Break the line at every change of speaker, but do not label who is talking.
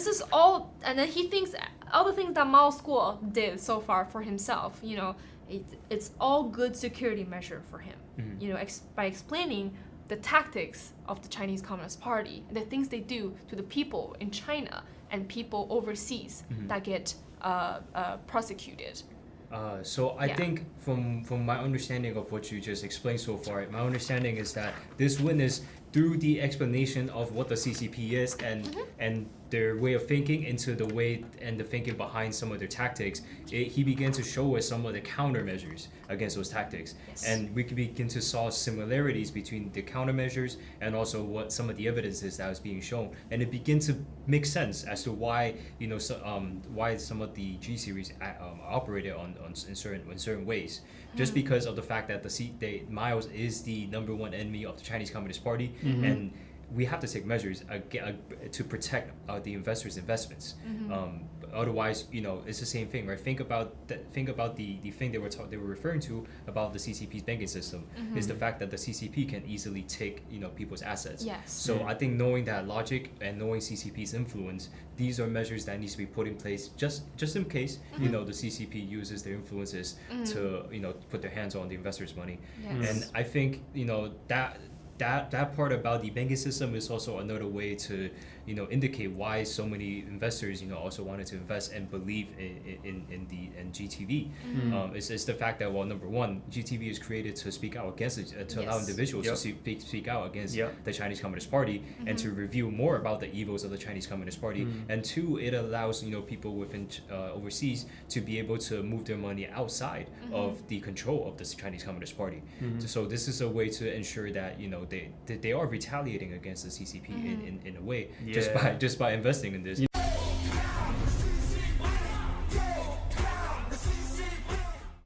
this is all, and then he thinks all the things that Mao School did so far for himself, it's all good security measure for him. By explaining the tactics of the Chinese Communist Party, the things they do to the people in China and people overseas that get prosecuted.
So I think from my understanding of what you just explained so far, my understanding is that this witness, through the explanation of what the CCP is and their way of thinking into the way and the thinking behind some of their tactics, he began to show us some of the countermeasures against those tactics.
Yes.
And we could begin to saw similarities between the countermeasures and also what some of the evidence is that was being shown. And it began to make sense as to why, why some of the G series operated in certain ways. Just because of the fact that Mao is the number one enemy of the Chinese Communist Party, and we have to take measures to protect the investors' investments. Otherwise, it's the same thing, right? Think about the thing they were referring to about the CCP's banking system is the fact that the CCP can easily take people's assets.
Yes.
So I think knowing that logic and knowing CCP's influence, these are measures that needs to be put in place just in case the CCP uses their influences to put their hands on the investors' money.
Yes.
And I think that part about the banking system is also another way to indicate why so many investors also wanted to invest and believe in GTV. It's the fact that, well, number one, GTV is created to speak out against it, to allow individuals to speak out against the Chinese Communist Party and to reveal more about the evils of the Chinese Communist Party. And two, it allows people within overseas to be able to move their money outside of the control of the Chinese Communist Party. So this is a way to ensure that they are retaliating against the CCP in a way, just by investing in this.